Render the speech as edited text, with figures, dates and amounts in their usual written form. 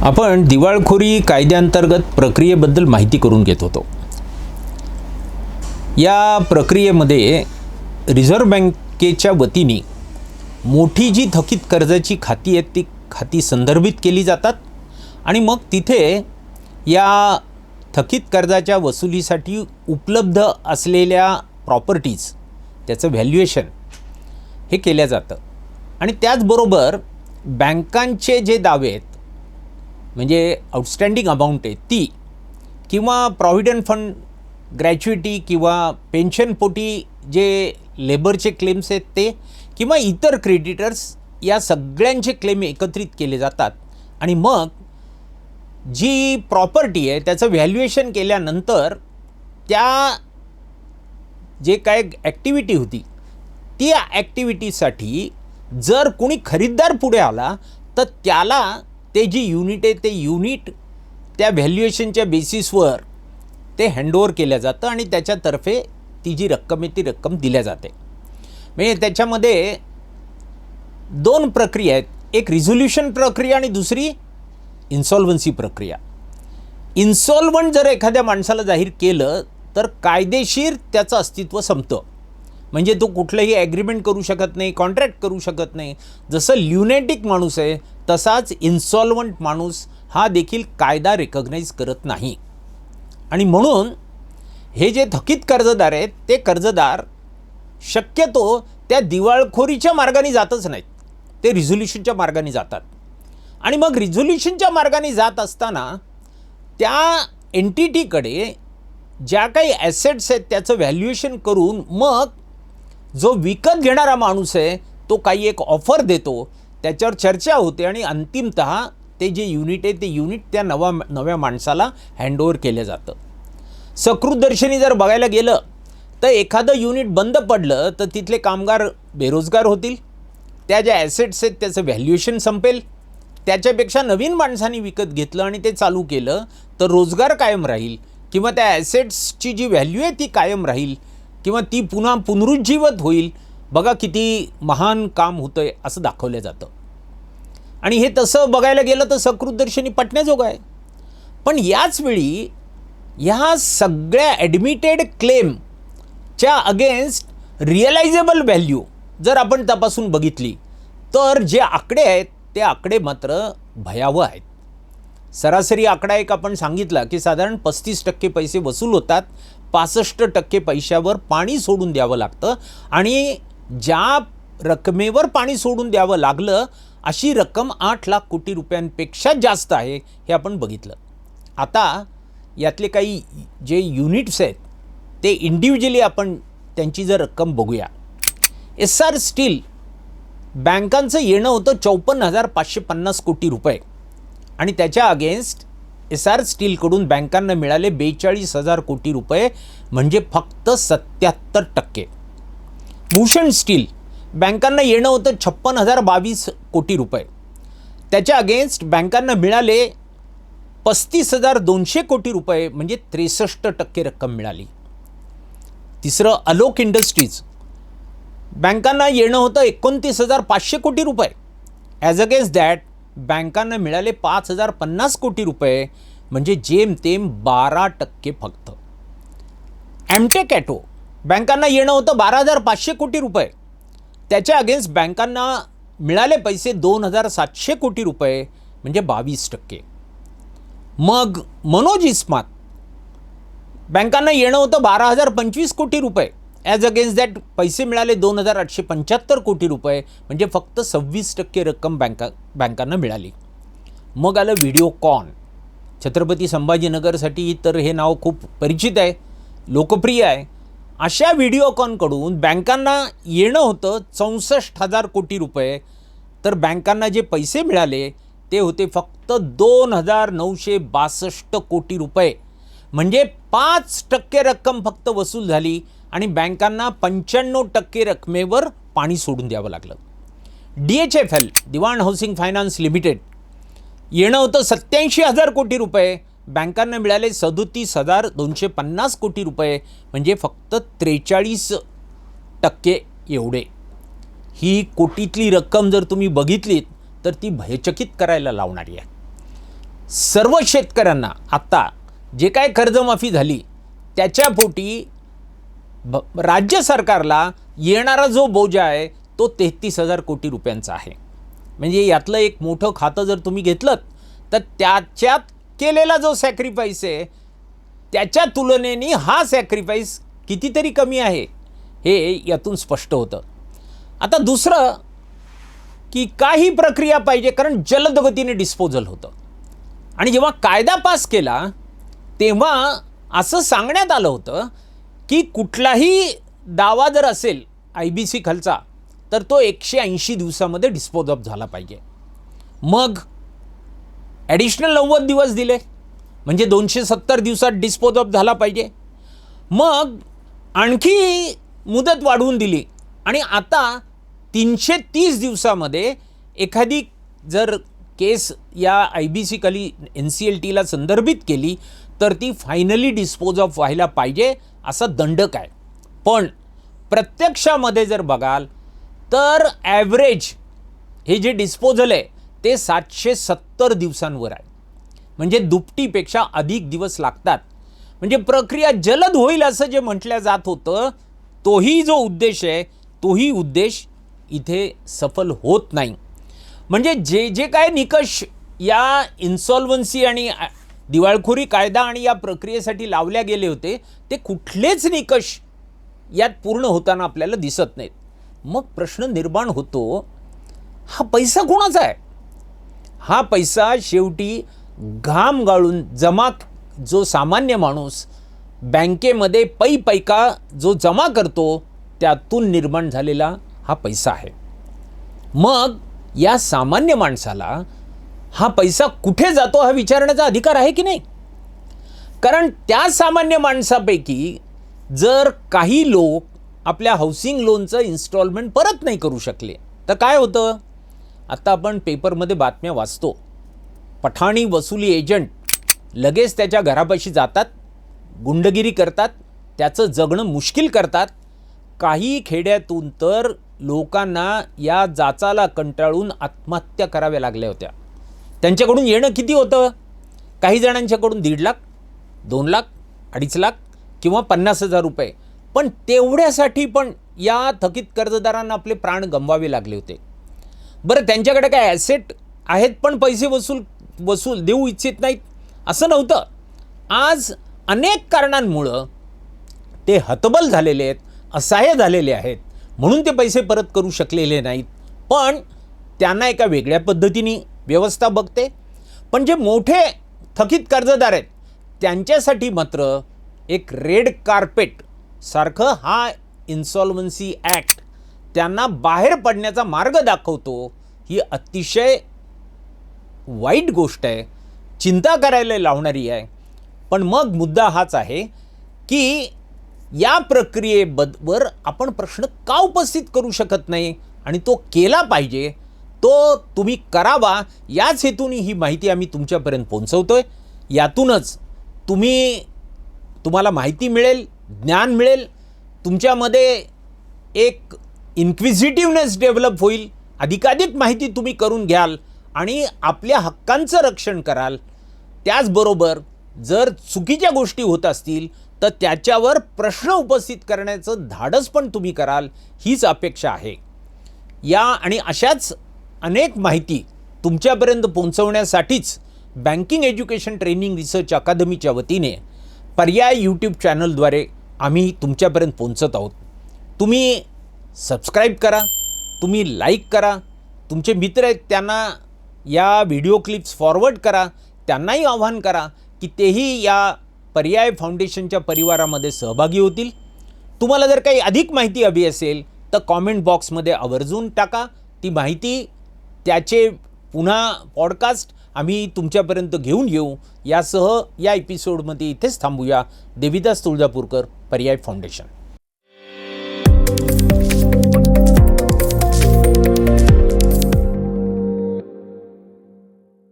आपण दिवाळखोरी कायद्याअंतर्गत प्रक्रियेबद्दल माहिती करून घेत होतो। या प्रक्रियेमध्ये रिझर्व्ह बँकेच्या वतीने मोठी जी थकीत कर्जाची खाती आहेत ती खाती संदर्भित केली जातात आणि मग तिथे या थकीत कर्जाच्या वसुलीसाठी उपलब्ध असलेल्या प्रॉपर्टीज त्याचं व्हॅल्युएशन हे केलं जातं आणि त्याचबरोबर बँकांचे जे दावे आहेत म्हणजे आउटस्टँडिंग अमाऊंट आहे ती किंवा प्रॉव्हिडंट फंड ग्रॅच्युइटी किंवा पेन्शन पोटी जे लेबरचे क्लेम्स आहेत ते किंवा इतर क्रेडिटर्स या सगळ्यांचे क्लेम एकत्रित केले जातात आणि मग जी प्रॉपर्टी आहे त्याचं व्हॅल्युएशन केल्यानंतर त्या जे काय ॲक्टिव्हिटी होती ती ॲक्टिव्हिटीसाठी जर कोणी खरीददार पुढे आला तर त्याला ते जी युनिट आहे ते युनिट त्या व्हॅल्युएशनच्या बेसिसवर ते हँडओव्हर केलं जातं आणि त्याच्यातर्फे ती जी रक्कम आहे ती रक्कम दिल्या जाते। म्हणजे त्याच्यामध्ये दोन प्रक्रिया आहेत, एक रिझोल्यूशन प्रक्रिया आणि दुसरी इन्सॉल्वन्सी प्रक्रिया। इन्सॉल्वंट जर एखाद्या माणसाला जाहीर केलं तर कायदेशीर त्याचं अस्तित्व संपतं, म्हणजे तो कुठलंही ॲग्रीमेंट करू शकत नाही, कॉन्ट्रॅक्ट करू शकत नाही। जसं ल्युनेटिक माणूस आहे तसाच इन्सॉल्वंट माणूस हा देखील कायदा रिकॉग्नाइज करत नाही आणि म्हणून हे जे थकीत कर्जदार आहेत ते कर्जदार शक्यतो त्या दिवाळखोरीच्या मार्गाने जातच नाहीत, ते रिझोल्यूशनच्या मार्गाने जातात आणि मग रिझोल्यूशनच्या मार्गाने जात असताना त्या एंटिटीकडे ज्या काही ॲसेट्स आहेत त्याचं व्हॅल्युएशन करून मग जो विकत घेणारा माणूस आहे तो काही एक ऑफर देतो, त्याच्यावर चर्चा होते आणि अंतिमतः ते जे युनिट आहे ते युनिट त्या नव्या माणसाला हँडओव्हर केलं जातं। सकृतदर्शनी जर बघायला गेलं तर एखादं युनिट बंद पडलं तर तिथले कामगार बेरोजगार होतील, त्या ज्या ॲसेट्स आहेत त्याचं व्हॅल्युएशन संपेल, त्याच्यापेक्षा नवीन माणसांनी विकत घेतलं आणि ते चालू केलं तर रोजगार कायम राहील किंवा त्या ॲसेट्सची जी व्हॅल्यू आहे ती कायम राहील किंवा ती पुन्हा पुनरुज्जीवित होईल। बघा किती महान काम होतं आहे असं दाखवलं जातं आणि हे तसं बघायला गेलं तर सकृतदर्शनी पटण्याजोगं आहे। पण याच वेळी ह्या सगळ्या ॲडमिटेड क्लेमच्या अगेन्स्ट रिअलायझेबल व्हॅल्यू जर आपण तपासून बघितली तर जे आकडे आहेत ते आकडे मात्र भयावह आहेत। सरासरी आकडा एक आपण सांगितला की साधारण 35% पैसे वसूल होतात, 65% पैशावर पाणी सोडून द्यावं लागतं आणि ज्या रकमेवर पाणी सोडून द्यावं लागलं अशी रक्कम 8 लाख कोटी रुपयांपेक्षा जास्त आहे हे आपण बघितलं। आता यातले काही जे युनिट्स आहेत ते इंडिव्हिज्युअली आपण त्यांची जर रक्कम बघूया। एसआर स्टील बँकांचं येणं होतं 54,550 कोटी रुपये आणि त्याच्या अगेन्स्ट एसआर स्टीलकडून बँकांना मिळाले 42,000 कोटी रुपये म्हणजे फक्त 77%। भूषण स्टील बँकांना येणं होतं 56,022 कोटी रुपये, त्याच्या अगेन्स्ट बँकांना मिळाले 35,200 कोटी रुपये म्हणजे 63% रक्कम मिळाली। तिसरं अलोक इंडस्ट्रीज बँकांना येणं होतं 29,500 कोटी रुपये, ॲज अगेन्स्ट दॅट बँकांना मिळाले 5,050 कोटी रुपये म्हणजे जेमतेम 12% फक्त। एमटेक ॲटो बँकांना येणं होतं 12,500 कोटी रुपये, त्याच्या अगेन्स्ट बँकांना मिळाले पैसे 2,700 कोटी रुपये म्हणजे 22%। मग मनोज इस्मात बँकांना येणं होतं 12,025 कोटी रुपये, ॲज अगेन्स्ट दॅट पैसे मिळाले 2,875 कोटी रुपये म्हणजे फक्त 26% रक्कम बँकांना मिळाली। मग आलं व्हिडिओकॉन, छत्रपती संभाजीनगरसाठी तर हे नाव खूप परिचित आहे, लोकप्रिय आहे। अशा व्हिडिओकॉनकडून बँकांना येणं होतं 64,000 कोटी रुपये, तर बँकांना जे पैसे मिळाले ते होते फक्त 2,962 कोटी रुपये म्हणजे 5% रक्कम फक्त वसूल झाली आणि बँकांना 95% रकमेवर पाणी सोडून द्यावं लागलं। DHFL दिवाण हाऊसिंग फायनान्स लिमिटेड येणं होतं 87,000 कोटी रुपये, बँकांना मिळाले 37,250 कोटी रुपये म्हणजे फक्त 43% एवढे। ही कोटीतली रक्कम जर तुम्ही बघितलीत तर ती भयचकित करायला लावणारी आहे। सर्व शेतकऱ्यांना आत्ता जे काय कर्जमाफी झाली त्याच्यापोटी राज्य सरकारला येणारा जो बोजा आहे तो 33,000 कोटी रुपयांचा आहे. म्हणजे यातलं एक मोठं खातं जर तुम्ही घेतलं तर त्याच्यात केलेला जो सॅक्रिफाईस आहे त्याच्या तुलनेने हा सॅक्रिफाईस कितीतरी कमी आहे हे यातून स्पष्ट होतं. आता दुसरं की काही प्रक्रिया पाहिजे, कारण जलद गतीने डिस्पोजल होतं. आणि जेव्हा कायदा पास केला तेव्हा असं सांगण्यात आलं होतं की कुठलाही दावा जर असेल IBC खालचा तर तो 180 दिवसामध्ये डिस्पोज ऑफ झाला पाहिजे. मग ॲडिशनल 90 दिवस दिले, म्हणजे 270 दिवसात डिस्पोज ऑफ झाला पाहिजे. मग आणखी मुदत वाढवून दिली आणि आता 330 दिवसामध्ये एखादी जर केस या IBC खाली NCLTला संदर्भित केली तर ती फायनली डिस्पोज ऑफ व्हायला पाहिजे असा दंडक आहे. पण प्रत्यक्षामध्ये जर बघाल तर ॲव्हरेज हे जे डिस्पोजल आहे ते 770 दिवसांवर आहे. म्हणजे दुपटीपेक्षा अधिक दिवस लागतात. म्हणजे प्रक्रिया जलद होईल असं जे म्हटलं जात होतं तोही जो उद्देश आहे तोही उद्देश इथे सफल होत नाही. म्हणजे जे काय निकष या इन्सॉल्वन्सी आणि दिवाळखोरी कायदा आणि या प्रक्रियेसाठी लावल्या गेले होते ते कुठलेच निकष यात पूर्ण होताना आपल्याला दिसत नाहीत. मग प्रश्न निर्माण होतो, हा पैसा कोणाचा आहे? हा पैसा शेवटी घाम गाळून जमा, जो सामान्य माणूस बँकेमध्ये पैका जो जमा करतो त्यातून निर्माण झालेला हा पैसा आहे. मग या सामान्य माणसाला हा पैसा कुठे जातो हा विचारण्याचा अधिकार आहे की नाही? कारण त्या सामान्य माणसापैकी जर काही लोक आपल्या हाऊसिंग लोनचं इन्स्टॉलमेंट परत नाही करू शकले तर काय होतं? आता आपण पेपरमध्ये बातम्या वाचतो, पठाणी वसुली एजंट लगेच त्याच्या घरापाशी जातात, गुंडगिरी करतात, त्याचं जगणं मुश्किल करतात. काही खेड्यातून तर लोकांना या जाचाला कंटाळून आत्महत्या कराव्या लागल्या होत्या. त्यांच्याकडून येणं किती होतं? काही जणांच्याकडून 1.5 लाख, 2 लाख, 2.5 लाख किंवा 50,000 रुपये. पण तेवढ्यासाठी पण या थकीत कर्जदारांना आपले प्राण गमवावे लागले होते. बरं, त्यांच्याकडे काय ॲसेट आहेत पण पैसे वसूल देऊ इच्छित नाहीत असं नव्हतं. आज अनेक कारणांमुळं ते हतबल झालेले आहेत, असहाय्य झालेले आहेत, म्हणून ते पैसे परत करू शकलेले नाहीत. पण त्यांना एका वेगळ्या पद्धतीने व्यवस्था बघते. पण जे मोठे थकीत कर्जदार आहेत त्यांच्यासाठी मात्र एक रेड कार्पेट सारखं हा इन्सॉल्वन्सी ॲक्ट त्यांना बाहेर पडण्याचा मार्ग दाखवतो. ही अतिशय वाईट गोष्ट आहे, चिंता करायला लावणारी आहे. पण मग मुद्दा हाच आहे की या प्रक्रियेवर आपण प्रश्न का उपस्थित करू शकत नाही आणि तो केला पाहिजे, तो तुम्ही करावा. याच हेतूने ही माहिती आम्ही तुमच्यापर्यंत पोहोचवतोय. यातूनच तुम्हाला माहिती मिळेल, ज्ञान मिळेल, तुमच्यामध्ये एक इन्क्विजिटिव्हनेस डेव्हलप होईल, अधिकाधिक माहिती तुम्ही करून घ्याल आणि आपल्या हक्कांचं रक्षण कराल. त्याचबरोबर जर चुकीच्या गोष्टी होत असतील तर त्याच्यावर प्रश्न उपस्थित करण्याचं धाडस पण तुम्ही कराल, हीच अपेक्षा आहे. या आणि अशाच अनेक माहिती तुमच्यापर्यंत पोहोचवण्यासाठीच बँकिंग एज्युकेशन ट्रेनिंग रिसर्च अकादमीच्या वतीने पर्याय यूट्यूब चॅनलद्वारे आम्ही तुमच्यापर्यंत पोहोचत आहोत. तुम्ही सबस्क्राईब करा, तुम्ही लाईक करा, तुमचे मित्र आहेत त्यांना या व्हिडिओ क्लिप्स फॉरवर्ड करा, त्यांनाही आवाहन करा की तेही या पर्याय फाउंडेशनच्या परिवारामध्ये सहभागी होतील. तुम्हाला जर काही अधिक माहिती हवी असेल तर कॉमेंट बॉक्समध्ये आवर्जून टाका. ती माहिती त्याचे पुन्हा पॉडकास्ट आम्ही तुमच्यापर्यंत घेऊन येऊ. यासह या एपिसोडमध्ये इथेच थांबूया. देविदास तुळजापूरकर, पर्याय फाउंडेशन.